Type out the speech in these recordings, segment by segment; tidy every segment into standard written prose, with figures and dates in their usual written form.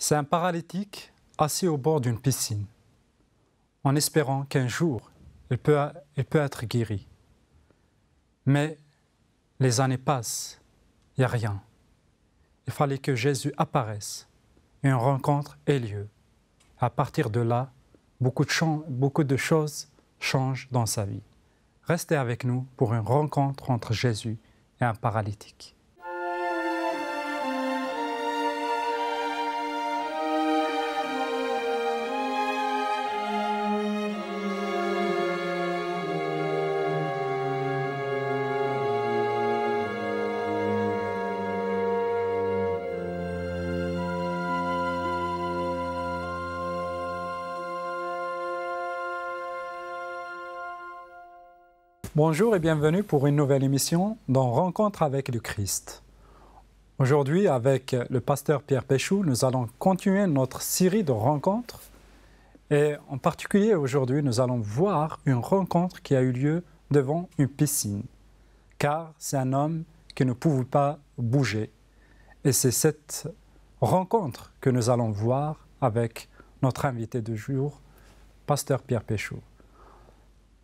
C'est un paralytique assis au bord d'une piscine, en espérant qu'un jour, il peut être guéri. Mais les années passent, il n'y a rien. Il fallait que Jésus apparaisse et une rencontre ait lieu. À partir de là, beaucoup de choses changent dans sa vie. Restez avec nous pour une rencontre entre Jésus et un paralytique. Bonjour et bienvenue pour une nouvelle émission dans Rencontre avec le Christ. Aujourd'hui, avec le pasteur Pierre Péchou, nous allons continuer notre série de rencontres. Et en particulier, aujourd'hui, nous allons voir une rencontre qui a eu lieu devant une piscine. Car c'est un homme qui ne pouvait pas bouger. Et c'est cette rencontre que nous allons voir avec notre invité du jour, pasteur Pierre Péchou.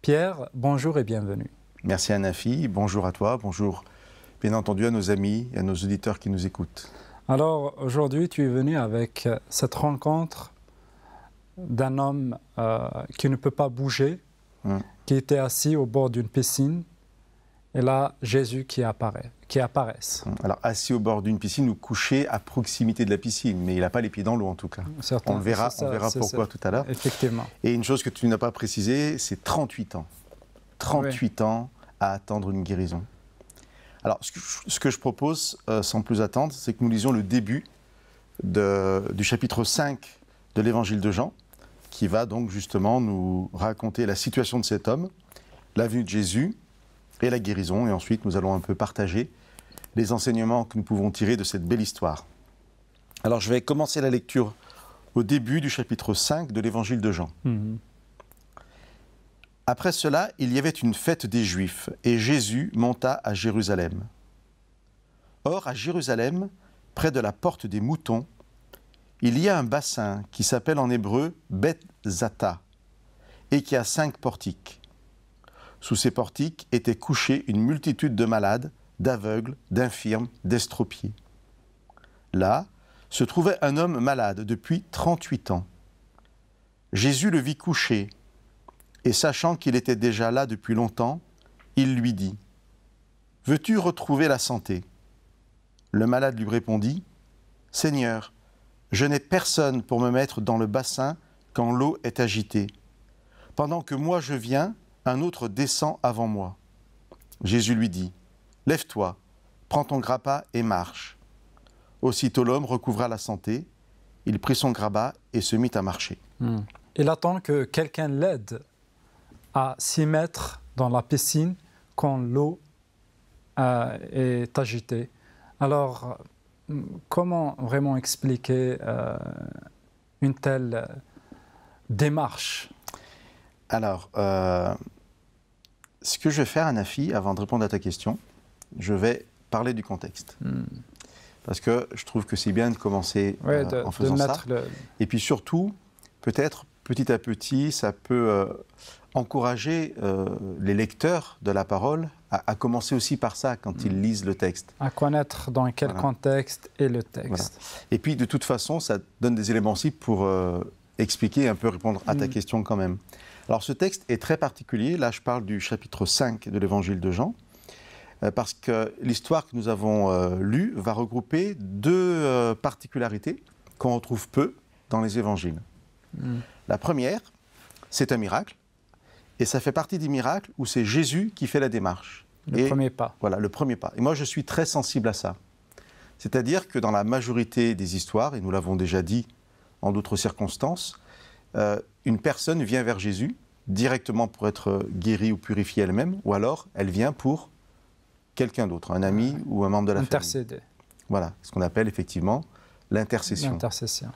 Pierre, bonjour et bienvenue. Merci Anafi, bonjour à toi, bonjour bien entendu à nos amis et à nos auditeurs qui nous écoutent. Alors aujourd'hui, tu es venu avec cette rencontre d'un homme qui ne peut pas bouger, qui était assis au bord d'une piscine, et là Jésus qui apparaît. Alors assis au bord d'une piscine ou couché à proximité de la piscine, mais il n'a pas les pieds dans l'eau en tout cas. Certain, on verra pourquoi tout à l'heure. Effectivement. Et une chose que tu n'as pas précisée, c'est 38 ans. 38 ans à attendre une guérison. Alors ce que je propose, sans plus attendre, c'est que nous lisions le début du chapitre 5 de l'évangile de Jean, qui va donc justement nous raconter la situation de cet homme, la venue de Jésus et la guérison. Et ensuite, nous allons un peu partager les enseignements que nous pouvons tirer de cette belle histoire. Alors, je vais commencer la lecture au début du chapitre 5 de l'évangile de Jean. Après cela, il y avait une fête des Juifs, et Jésus monta à Jérusalem. Or, à Jérusalem, près de la porte des moutons, il y a un bassin qui s'appelle en hébreu Beth-Zata, et qui a 5 portiques. Sous ces portiques étaient couchés une multitude de malades, d'aveugles, d'infirmes, d'estropiés. Là se trouvait un homme malade depuis 38 ans. Jésus le vit couché, et sachant qu'il était déjà là depuis longtemps, il lui dit « Veux-tu retrouver la santé ?» Le malade lui répondit « Seigneur, je n'ai personne pour me mettre dans le bassin quand l'eau est agitée. Pendant que moi je viens, un autre descend avant moi. » Jésus lui dit « Lève-toi, prends ton grappat et marche. » Aussitôt l'homme recouvra la santé, il prit son grappat et se mit à marcher. Il attend que quelqu'un l'aide à s'y mettre dans la piscine quand l'eau est agitée. Alors, comment vraiment expliquer une telle démarche? Alors, ce que je vais faire, Anafi, avant de répondre à ta question, je vais parler du contexte. Parce que je trouve que c'est bien de commencer en faisant ça. Et puis surtout, peut-être, petit à petit, ça peut encourager les lecteurs de la parole à commencer aussi par ça quand ils lisent le texte. À connaître dans quel contexte est le texte. Voilà. Et puis, de toute façon, ça donne des éléments aussi pour expliquer, un peu répondre à ta question quand même. Alors, ce texte est très particulier. Là, je parle du chapitre 5 de l'évangile de Jean, parce que l'histoire que nous avons lue va regrouper 2 particularités qu'on retrouve peu dans les évangiles. La première, c'est un miracle. Et ça fait partie des miracles où c'est Jésus qui fait la démarche. Le premier pas. Voilà, le premier pas. Et moi, je suis très sensible à ça. C'est-à-dire que dans la majorité des histoires, et nous l'avons déjà dit en d'autres circonstances, une personne vient vers Jésus directement pour être guérie ou purifiée elle-même, ou alors elle vient pour quelqu'un d'autre, un ami ou un membre de la famille. Intercéder. Voilà, ce qu'on appelle effectivement l'intercession. L'intercession.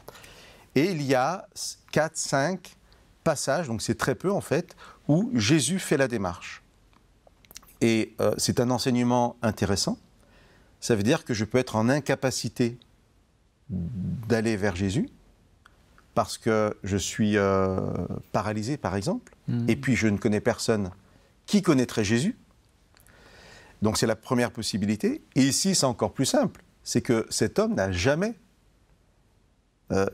Et il y a 4, 5 passages, donc c'est très peu en fait, où Jésus fait la démarche. Et c'est un enseignement intéressant. Ça veut dire que je peux être en incapacité d'aller vers Jésus parce que je suis paralysé, par exemple, et puis je ne connais personne qui connaîtrait Jésus. Donc c'est la première possibilité. Et ici, c'est encore plus simple. C'est que cet homme n'a jamais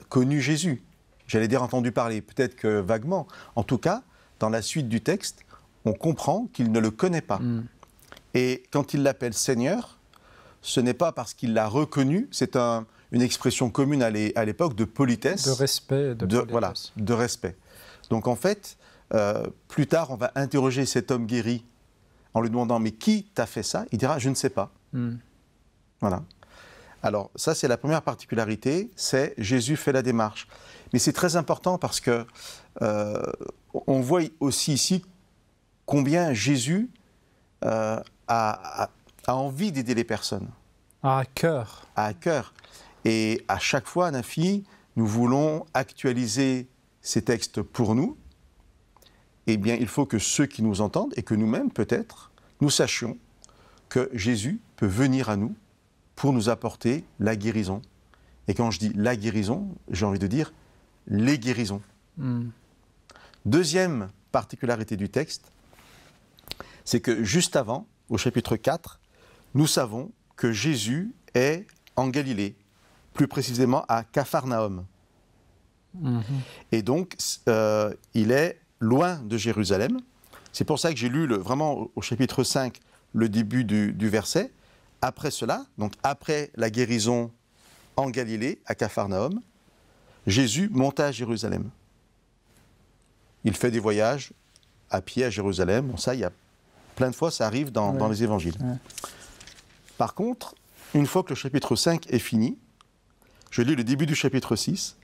connu Jésus. J'allais dire entendu parler, peut-être que vaguement. En tout cas, dans la suite du texte, on comprend qu'il ne le connaît pas. Et quand il l'appelle Seigneur, ce n'est pas parce qu'il l'a reconnu, c'est une expression commune à l'époque de politesse. De respect. Voilà, de respect. Donc en fait, plus tard, on va interroger cet homme guéri en lui demandant « Mais qui t'a fait ça ?» Il dira « Je ne sais pas. Voilà. Alors ça, c'est la première particularité, c'est Jésus fait la démarche. Mais c'est très important parce que on voit aussi ici combien Jésus a envie d'aider les personnes. À cœur. À cœur. Et à chaque fois, Nafi, nous voulons actualiser ces textes pour nous. Eh bien, il faut que ceux qui nous entendent, et que nous-mêmes peut-être, nous sachions que Jésus peut venir à nous pour nous apporter la guérison. Et quand je dis la guérison, j'ai envie de dire les guérisons. Deuxième particularité du texte, c'est que juste avant, au chapitre 4, nous savons que Jésus est en Galilée, plus précisément à Capharnaüm. Et donc, il est loin de Jérusalem. C'est pour ça que j'ai lu vraiment au chapitre 5, le début du verset. Après cela, donc après la guérison en Galilée, à Capharnaüm, Jésus monta à Jérusalem. Il fait des voyages à pied à Jérusalem. Bon, ça, il y a plein de fois, ça arrive dans les évangiles. Par contre, une fois que le chapitre 5 est fini, je lis le début du chapitre 6.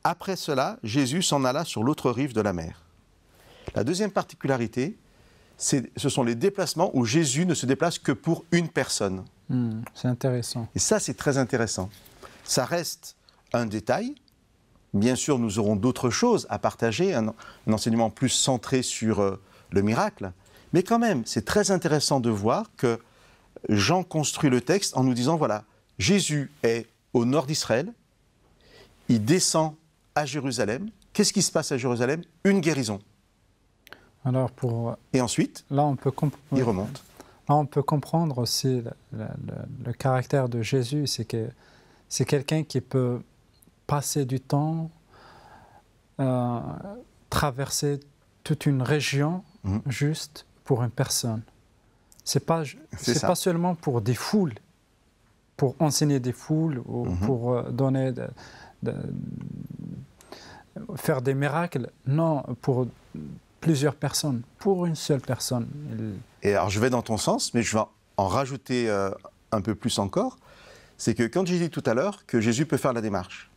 Après cela, Jésus s'en alla sur l'autre rive de la mer. La deuxième particularité, ce sont les déplacements où Jésus ne se déplace que pour une personne. C'est intéressant. Et ça, c'est très intéressant. Ça reste un détail. Bien sûr, nous aurons d'autres choses à partager, un enseignement plus centré sur le miracle. Mais quand même, c'est très intéressant de voir que Jean construit le texte en nous disant, voilà, Jésus est au nord d'Israël, il descend à Jérusalem. Qu'est-ce qui se passe à Jérusalem? Une guérison. Alors et ensuite, là, on peut il remonte. Là, on peut comprendre aussi le caractère de Jésus, c'est que c'est quelqu'un qui peut passer du temps, traverser toute une région juste pour une personne. C'est pas seulement pour des foules, pour enseigner des foules ou pour donner faire des miracles. Non, pour plusieurs personnes, pour une seule personne. Et alors je vais dans ton sens, mais je vais en rajouter un peu plus encore. C'est que quand j'ai dit tout à l'heure que Jésus peut faire la démarche,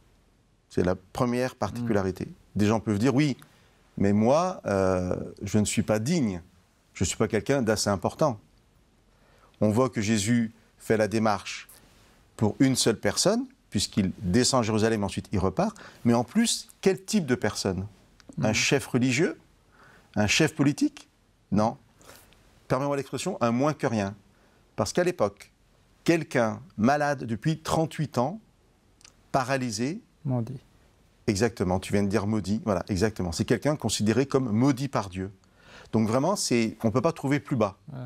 c'est la première particularité. Des gens peuvent dire oui, mais moi, je ne suis pas digne, je ne suis pas quelqu'un d'assez important. On voit que Jésus fait la démarche pour une seule personne, puisqu'il descend à Jérusalem, ensuite il repart. Mais en plus, quel type de personne? Un chef religieux? Un chef politique? Non. Permets-moi l'expression, un moins que rien. Parce qu'à l'époque, quelqu'un malade depuis 38 ans, paralysé... Maudit. Exactement, tu viens de dire maudit. Voilà, exactement. C'est quelqu'un considéré comme maudit par Dieu. Donc vraiment, on ne peut pas trouver plus bas. Ouais.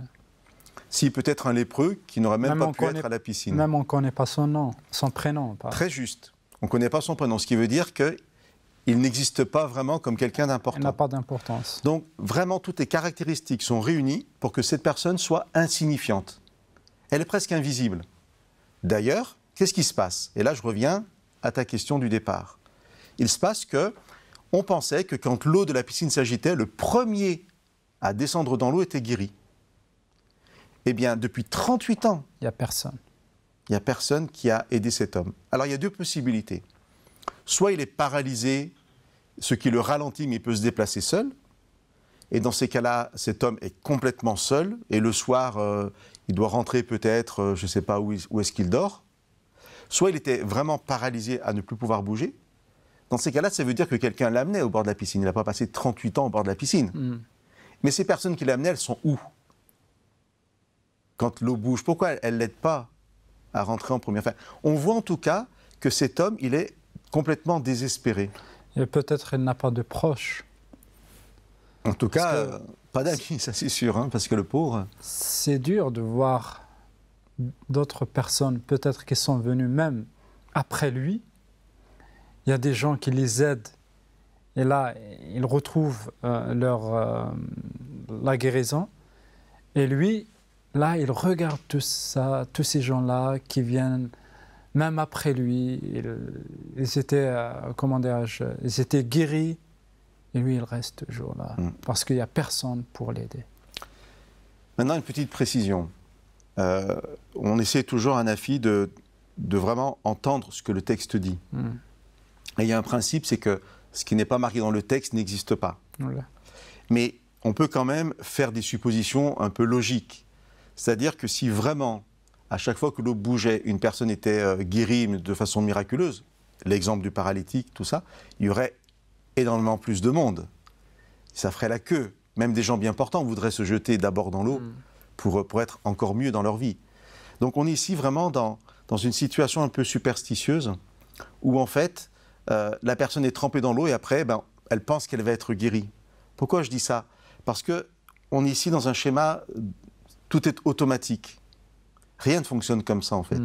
Si peut-être un lépreux qui n'aurait même pas pu être à la piscine. Même on ne connaît pas son nom, son prénom. Très juste. On ne connaît pas son prénom, ce qui veut dire qu'il n'existe pas vraiment comme quelqu'un d'important. Il n'a pas d'importance. Donc vraiment, toutes les caractéristiques sont réunies pour que cette personne soit insignifiante. Elle est presque invisible. D'ailleurs, qu'est-ce qui se passe? Et là, je reviens à ta question du départ. Il se passe qu'on pensait que quand l'eau de la piscine s'agitait, le premier à descendre dans l'eau était guéri. Eh bien, depuis 38 ans, il n'y a personne. Il n'y a personne qui a aidé cet homme. Alors, il y a deux possibilités. Soit il est paralysé, ce qui le ralentit, mais il peut se déplacer seul. Et dans ces cas-là, cet homme est complètement seul. Et le soir, il doit rentrer peut-être, je ne sais pas où est-ce qu'il dort. Soit il était vraiment paralysé à ne plus pouvoir bouger. Dans ces cas-là, ça veut dire que quelqu'un l'amenait au bord de la piscine. Il n'a pas passé 38 ans au bord de la piscine. Mais ces personnes qui l'amenaient, elles sont où? Quand l'eau bouge, pourquoi elle ne l'aide pas à rentrer en première? Enfin, on voit en tout cas que cet homme, il est complètement désespéré. Et peut-être il n'a pas de proches. En tout cas, pas d'amis, ça c'est sûr, hein, parce que le pauvre... C'est dur de voir d'autres personnes, peut-être qui sont venues même après lui. Il y a des gens qui les aident. Et là, ils retrouvent la guérison. Et lui, là, il regarde tout ça, tous ces gens-là qui viennent même après lui. Ils étaient, ils étaient guéris. Et lui, il reste toujours là. Parce qu'il n'y a personne pour l'aider. Maintenant, une petite précision. On essaie toujours, Anafi, de vraiment entendre ce que le texte dit. Et il y a un principe, c'est que ce qui n'est pas marqué dans le texte n'existe pas. Voilà. Mais on peut quand même faire des suppositions un peu logiques. C'est-à-dire que si vraiment, à chaque fois que l'eau bougeait, une personne était guérie de façon miraculeuse, l'exemple du paralytique, tout ça, il y aurait énormément plus de monde. Ça ferait la queue. Même des gens bien portants voudraient se jeter d'abord dans l'eau pour être encore mieux dans leur vie. Donc on est ici vraiment dans une situation un peu superstitieuse où en fait, la personne est trempée dans l'eau et après, elle pense qu'elle va être guérie. Pourquoi je dis ça? Parce qu'on est ici dans un schéma, tout est automatique. Rien ne fonctionne comme ça en fait.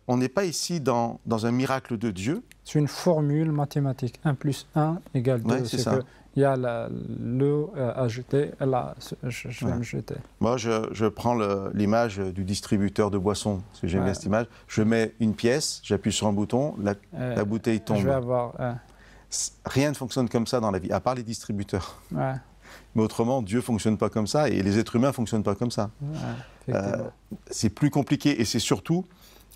On n'est pas ici dans un miracle de Dieu. C'est une formule mathématique. 1 plus 1 égale 2. Ouais, c'est ça. Il y a l'eau à jeter, là, je vais me jeter. Moi, je prends l'image du distributeur de boissons, parce que j'aime bien cette image. Je mets une pièce, j'appuie sur un bouton, la bouteille tombe. Je vais avoir... Rien ne fonctionne comme ça dans la vie, à part les distributeurs. Ouais. Mais autrement, Dieu ne fonctionne pas comme ça, et les êtres humains ne fonctionnent pas comme ça. C'est plus compliqué, et c'est surtout...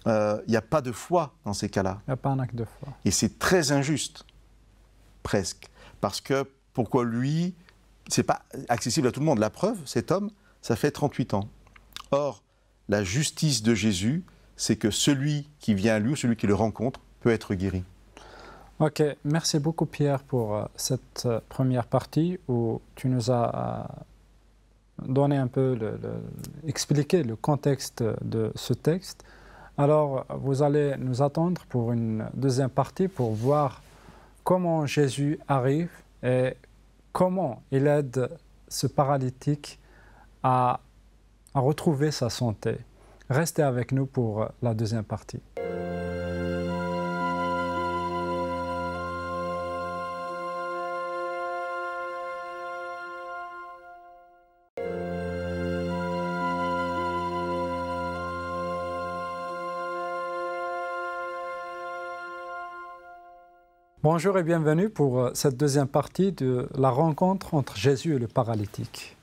Il n'y a pas de foi dans ces cas-là. Il n'y a pas un acte de foi. Et c'est très injuste, presque. Parce que, pourquoi lui, ce n'est pas accessible à tout le monde. La preuve, cet homme, ça fait 38 ans. Or, la justice de Jésus, c'est que celui qui vient à lui, ou celui qui le rencontre, peut être guéri. Ok, merci beaucoup Pierre pour cette première partie où tu nous as donné un peu, expliqué le contexte de ce texte. Alors, vous allez nous attendre pour une deuxième partie pour voir comment Jésus arrive et comment il aide ce paralytique à retrouver sa santé. Restez avec nous pour la deuxième partie. Bonjour et bienvenue pour cette deuxième partie de la rencontre entre Jésus et le paralytique.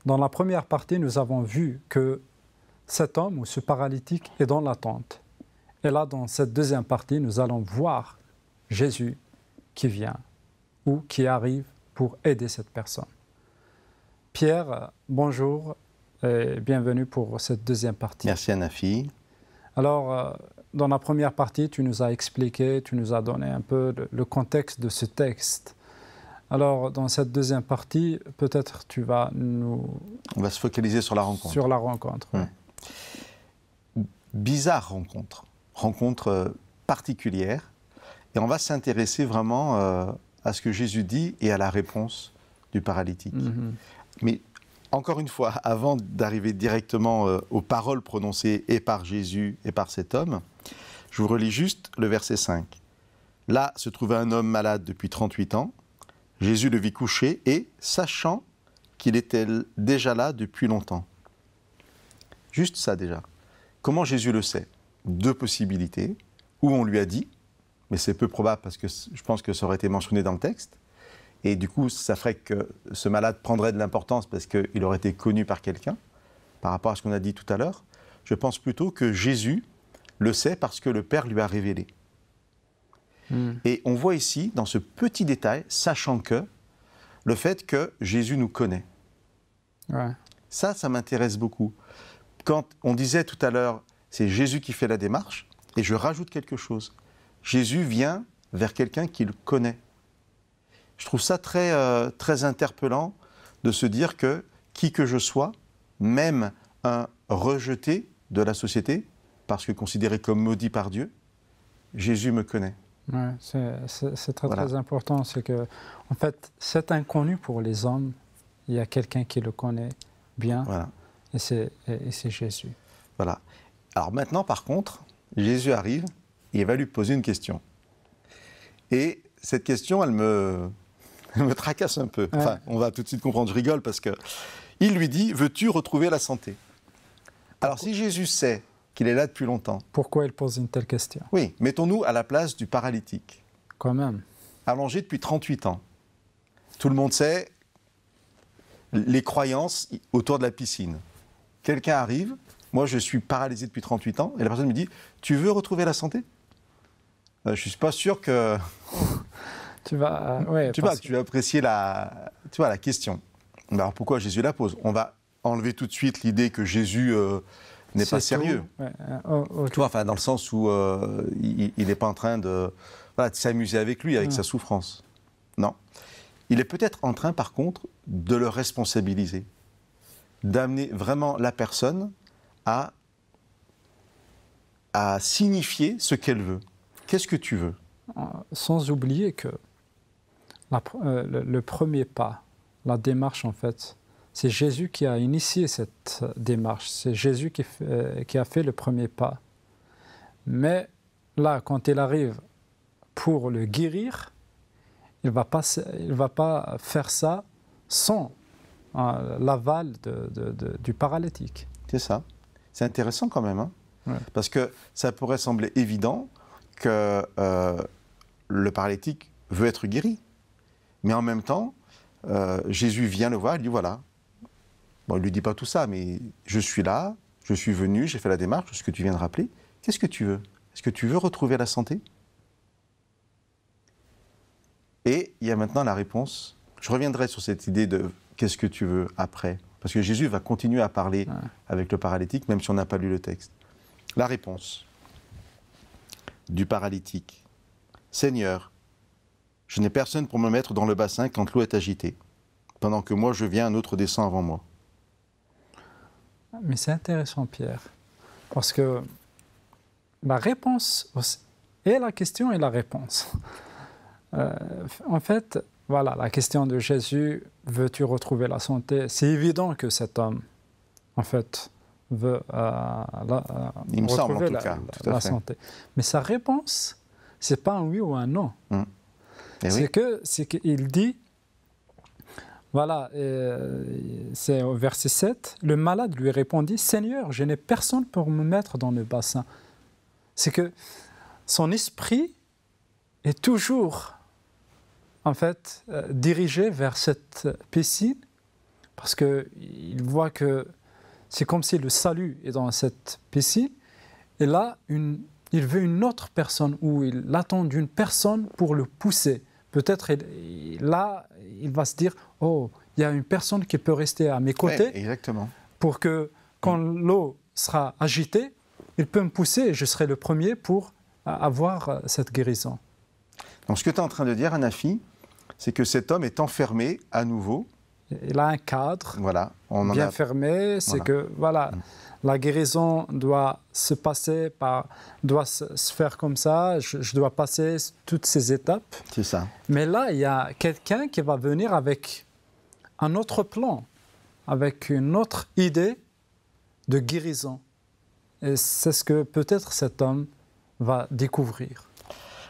Dans la première partie, nous avons vu que cet homme ou ce paralytique est dans l'attente. Et là, dans cette deuxième partie, nous allons voir Jésus qui vient ou qui arrive pour aider cette personne. Pierre, bonjour et bienvenue pour cette deuxième partie. Merci Anafi. Alors, dans la première partie, tu nous as expliqué, tu nous as donné un peu le contexte de ce texte. Alors, dans cette deuxième partie, peut-être tu vas nous... On va se focaliser sur la rencontre. Sur la rencontre, oui. Bizarre rencontre particulière. Et on va s'intéresser vraiment à ce que Jésus dit et à la réponse du paralytique. Mais encore une fois, avant d'arriver directement aux paroles prononcées et par Jésus et par cet homme, je vous relis juste le verset 5. Là se trouvait un homme malade depuis 38 ans. Jésus le vit couché et, sachant qu'il était déjà là depuis longtemps. Juste ça déjà. Comment Jésus le sait? Deux possibilités. Ou on lui a dit, mais c'est peu probable parce que je pense que ça aurait été mentionné dans le texte. Et du coup, ça ferait que ce malade prendrait de l'importance parce qu'il aurait été connu par quelqu'un, par rapport à ce qu'on a dit tout à l'heure. Je pense plutôt que Jésus le sait parce que le Père lui a révélé. Et on voit ici, dans ce petit détail, sachant que, le fait que Jésus nous connaît. Ouais. Ça m'intéresse beaucoup. Quand on disait tout à l'heure, c'est Jésus qui fait la démarche, et je rajoute quelque chose. Jésus vient vers quelqu'un qu'il connaît. Je trouve ça très, très interpellant de se dire que, qui que je sois, même un rejeté de la société, parce que considéré comme maudit par Dieu, Jésus me connaît. Ouais, c'est très, Voilà. très important. C'est que, en fait, cet inconnu pour les hommes, il y a quelqu'un qui le connaît bien, Voilà. et c'est Jésus. Voilà. Alors maintenant, par contre, Jésus arrive et il va lui poser une question. Et cette question, elle me tracasse un peu. Enfin, on va tout de suite comprendre. Je rigole parce que il lui dit, veux-tu retrouver la santé? Alors si Jésus sait qu'il est là depuis longtemps, Pourquoi il pose une telle question? oui, mettons-nous à la place du paralytique, Quand même. allongé depuis 38 ans. Tout le monde sait les croyances autour de la piscine. Quelqu'un arrive, moi je suis paralysé depuis 38 ans, et la personne me dit, tu veux retrouver la santé? Je ne suis pas sûr que Tu vas, ouais, tu parce vas apprécier la question. Alors pourquoi Jésus la pose? On va enlever tout de suite l'idée que Jésus n'est pas c'est sérieux. tout. Ouais, Tu vois, enfin, dans le sens où il n'est pas en train de s'amuser avec lui, avec sa souffrance. Non. Il est peut-être en train, par contre, de le responsabiliser, d'amener vraiment la personne à signifier ce qu'elle veut. Qu'est-ce que tu veux? Sans oublier que le premier pas, la démarche en fait, c'est Jésus qui a initié cette démarche, c'est Jésus qui a fait le premier pas. Mais là, quand il arrive pour le guérir, il va pas faire ça sans l'aval du paralytique. C'est ça. C'est intéressant quand même, hein? Ouais. Parce que ça pourrait sembler évident que le paralytique veut être guéri. Mais en même temps, Jésus vient le voir, il dit voilà. Bon, il ne lui dit pas tout ça, mais je suis là, je suis venu, j'ai fait la démarche, ce que tu viens de rappeler. Qu'est-ce que tu veux? Est-ce que tu veux retrouver la santé? Et il y a maintenant la réponse. Je reviendrai sur cette idée de qu'est-ce que tu veux après. Parce que Jésus va continuer à parler avec le paralytique, même si on n'a pas lu le texte. La réponse du paralytique. Seigneur, je n'ai personne pour me mettre dans le bassin quand l'eau est agitée. Pendant que moi je viens, un autre descend avant moi. Mais c'est intéressant, Pierre, parce que la réponse et la question et la réponse. En fait, voilà, la question de Jésus, veux-tu retrouver la santé? C'est évident que cet homme, en fait, veut Il me semble, en retrouver tout cas, tout à la fait. santé. Mais sa réponse, c'est pas un oui ou un non. Eh oui. C'est qu'il dit, voilà, c'est au verset 7, le malade lui répondit, Seigneur, je n'ai personne pour me mettre dans le bassin. C'est que son esprit est toujours, en fait, dirigé vers cette piscine, parce qu'il voit que c'est comme si le salut est dans cette piscine, et là, il veut une autre personne, ou il attend d'une personne pour le pousser. Peut-être là, il va se dire, oh, il y a une personne qui peut rester à mes côtés, Ouais, exactement. pour que quand l'eau sera agitée, il peut me pousser et je serai le premier pour avoir cette guérison. Donc ce que tu es en train de dire, Anafi, c'est que cet homme est enfermé à nouveau. Il a un cadre Voilà, on en bien a... fermé, c'est Voilà. que voilà, la guérison doit se passer doit se faire comme ça, je dois passer toutes ces étapes. C'est ça. Mais là, il y a quelqu'un qui va venir avec un autre plan, avec une autre idée de guérison. Et c'est ce que peut-être cet homme va découvrir.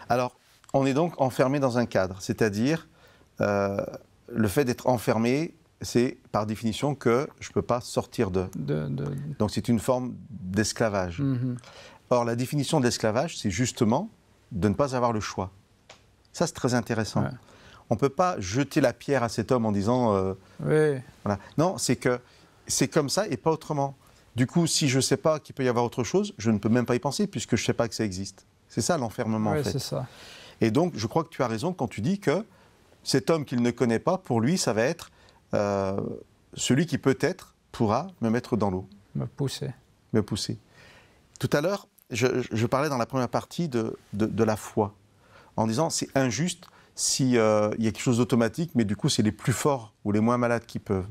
Alors, on est donc enfermé dans un cadre, c'est-à-dire le fait d'être enfermé, c'est par définition que je ne peux pas sortir de. Donc c'est une forme d'esclavage. Or, la définition de l'esclavage, c'est justement de ne pas avoir le choix. Ça, c'est très intéressant. Ouais. On ne peut pas jeter la pierre à cet homme en disant... Oui. Voilà. Non, c'est que c'est comme ça et pas autrement. Du coup, si je ne sais pas qu'il peut y avoir autre chose, je ne peux même pas y penser puisque je ne sais pas que ça existe. C'est ça l'enfermement, Oui, en fait. c'est ça. Et donc, je crois que tu as raison quand tu dis que cet homme qu'il ne connaît pas, pour lui, ça va être celui qui peut-être pourra me mettre dans l'eau. Me pousser. Me pousser. Tout à l'heure, je parlais dans la première partie de la foi, en disant c'est injuste s'il y a quelque chose d'automatique, mais du coup, c'est les plus forts ou les moins malades qui peuvent.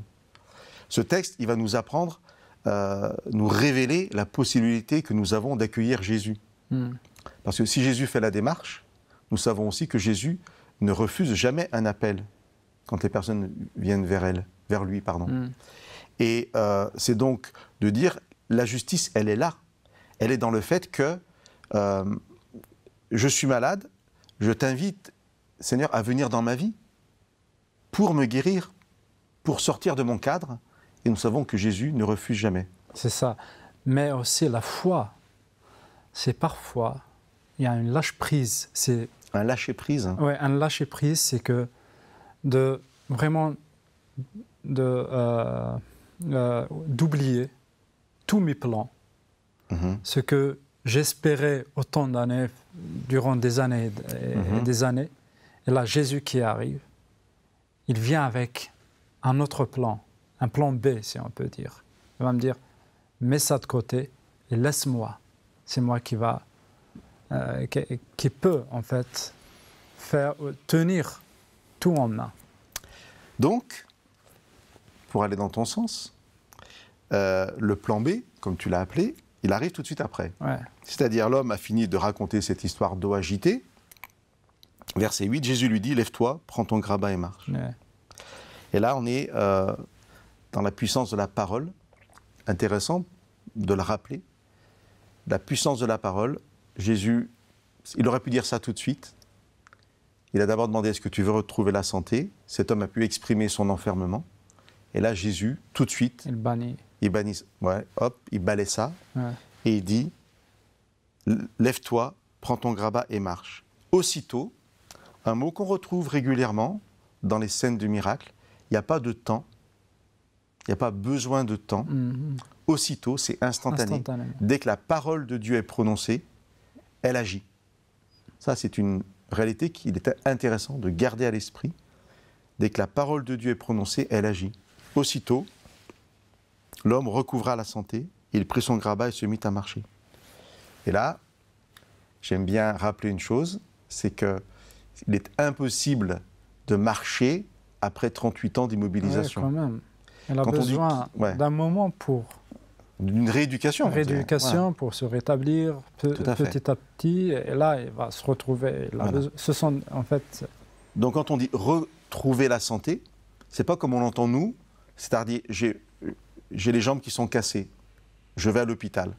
Ce texte, il va nous apprendre, nous révéler la possibilité que nous avons d'accueillir Jésus. Parce que si Jésus fait la démarche, nous savons aussi que Jésus ne refuse jamais un appel quand les personnes viennent vers lui. Et c'est donc de dire, la justice, elle est là. Elle est dans le fait que je suis malade, je t'invite, Seigneur, à venir dans ma vie pour me guérir, pour sortir de mon cadre. Et nous savons que Jésus ne refuse jamais. C'est ça. Mais aussi la foi, c'est parfois, il y a une lâche-prise. C'est un lâcher-prise. Oui, un lâcher-prise, c'est que d'oublier tous mes plans, ce que j'espérais autant d'années, durant des années et des années. Et là, Jésus qui arrive, il vient avec un autre plan, un plan B, si on peut dire. Il va me dire, mets ça de côté et laisse-moi. C'est moi qui peut, en fait, tenir tout en main. Donc, pour aller dans ton sens, le plan B, comme tu l'as appelé, il arrive tout de suite après. Ouais. C'est-à-dire, l'homme a fini de raconter cette histoire d'eau agitée. Verset 8, Jésus lui dit, lève-toi, prends ton grabat et marche. Ouais. Et là, on est dans la puissance de la parole. Intéressant de le rappeler. La puissance de la parole, Jésus, il aurait pu dire ça tout de suite. Il a d'abord demandé, est-ce que tu veux retrouver la santé? Cet homme a pu exprimer son enfermement. Et là, Jésus, tout de suite, il bannit, il balaie ça. Ouais. Et il dit, lève-toi, prends ton grabat et marche. Aussitôt, un mot qu'on retrouve régulièrement dans les scènes de miracles, il n'y a pas de temps, il n'y a pas besoin de temps. Aussitôt, c'est instantané. Dès que la parole de Dieu est prononcée, elle agit. Ça, c'est une réalité qu'il est intéressant de garder à l'esprit. Dès que la parole de Dieu est prononcée, elle agit. Aussitôt, l'homme recouvra la santé, il prit son grabat et se mit à marcher. Et là, j'aime bien rappeler une chose, c'est qu'il est impossible de marcher après 38 ans d'immobilisation. Oui, quand même. Elle a besoin d'un moment pour... D'une rééducation. Pour se rétablir petit à petit. Et là, il va se retrouver. Ce sont, en fait... Donc, quand on dit retrouver la santé, c'est pas comme on l'entend nous. C'est-à-dire, j'ai les jambes qui sont cassées. Je vais à l'hôpital.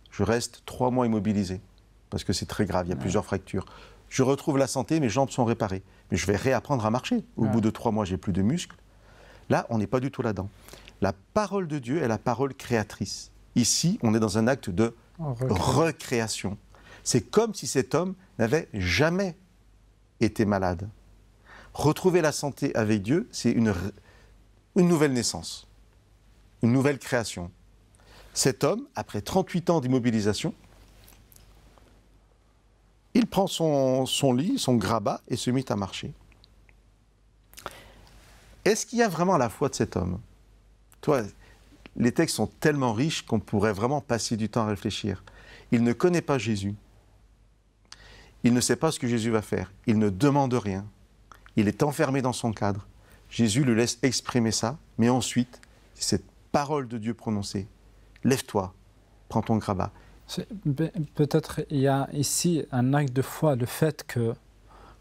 Je reste 3 mois immobilisé. Parce que c'est très grave, il y a plusieurs fractures. Je retrouve la santé, mes jambes sont réparées. Mais je vais réapprendre à marcher. Au bout de 3 mois, j'ai plus de muscles. Là, on n'est pas du tout là-dedans. La parole de Dieu est la parole créatrice. Ici, on est dans un acte de recréation. C'est comme si cet homme n'avait jamais été malade. Retrouver la santé avec Dieu, c'est une nouvelle naissance, une nouvelle création. Cet homme, après 38 ans d'immobilisation, il prend son lit, son grabat et se mit à marcher. Est-ce qu'il y a vraiment la foi de cet homme? Toi, les textes sont tellement riches qu'on pourrait vraiment passer du temps à réfléchir. Il ne connaît pas Jésus. Il ne sait pas ce que Jésus va faire. Il ne demande rien. Il est enfermé dans son cadre. Jésus le laisse exprimer ça, mais ensuite, cette parole de Dieu prononcée, lève-toi, prends ton grabat. Peut-être il y a ici un acte de foi, le fait que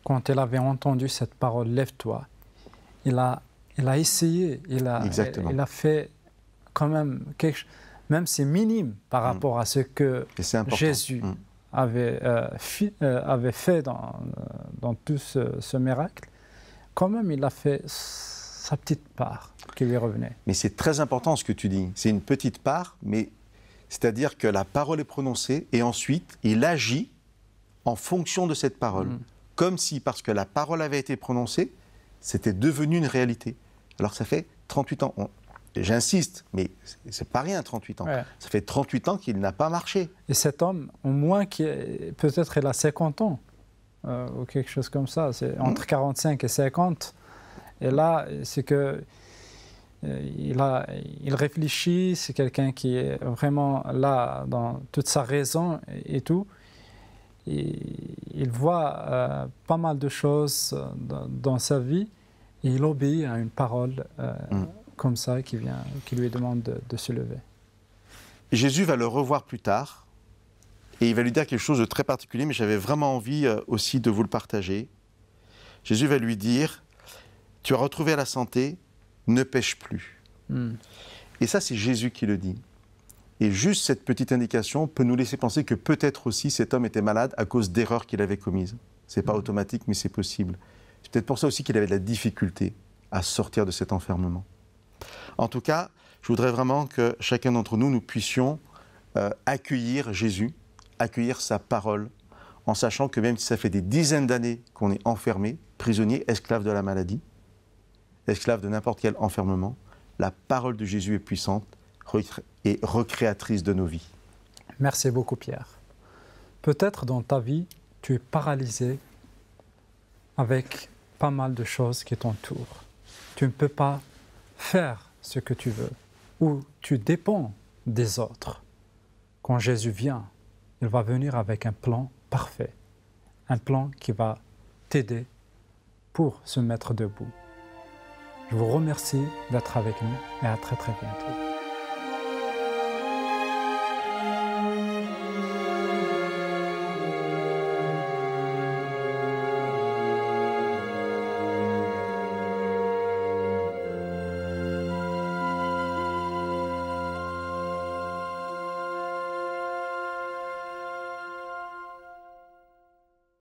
quand il avait entendu cette parole, lève-toi, il a essayé, il a fait quand même quelque chose, même c'est minime par rapport à ce que Jésus avait fait dans tout ce miracle. Quand même, il a fait sa petite part qui lui revenait. Mais c'est très important ce que tu dis. C'est une petite part, mais c'est-à-dire que la parole est prononcée et ensuite, il agit en fonction de cette parole. Comme si, parce que la parole avait été prononcée, c'était devenu une réalité. Alors ça fait 38 ans. J'insiste, mais c'est pas rien 38 ans. Ouais. Ça fait 38 ans qu'il n'a pas marché. Et cet homme, au moins, peut-être il a 50 ans, ou quelque chose comme ça. C'est entre 45 et 50. Et là, c'est que il réfléchit, c'est quelqu'un qui est vraiment là dans toute sa raison et tout. Et il voit pas mal de choses dans sa vie et il obéit à une parole comme ça qui lui demande de se lever. Jésus va le revoir plus tard Et il va lui dire quelque chose de très particulier, mais j'avais vraiment envie aussi de vous le partager. Jésus va lui dire, tu as retrouvé la santé, ne pêche plus. Et ça, c'est Jésus qui le dit. Et juste cette petite indication peut nous laisser penser que peut-être aussi cet homme était malade à cause d'erreurs qu'il avait commises. Ce n'est pas automatique, mais c'est possible. C'est peut-être pour ça aussi qu'il avait de la difficulté à sortir de cet enfermement. En tout cas, je voudrais vraiment que chacun d'entre nous, nous puissions accueillir Jésus, accueillir sa parole, en sachant que même si ça fait des dizaines d'années qu'on est enfermé, prisonnier, esclave de la maladie, esclave de n'importe quel enfermement, la parole de Jésus est puissante et recréatrice de nos vies. Merci beaucoup, Pierre. Peut-être dans ta vie, tu es paralysé avec pas mal de choses qui t'entourent. Tu ne peux pas faire ce que tu veux ou tu dépends des autres. Quand Jésus vient, il va venir avec un plan parfait, un plan qui va t'aider pour se mettre debout. Je vous remercie d'être avec nous et à très très bientôt.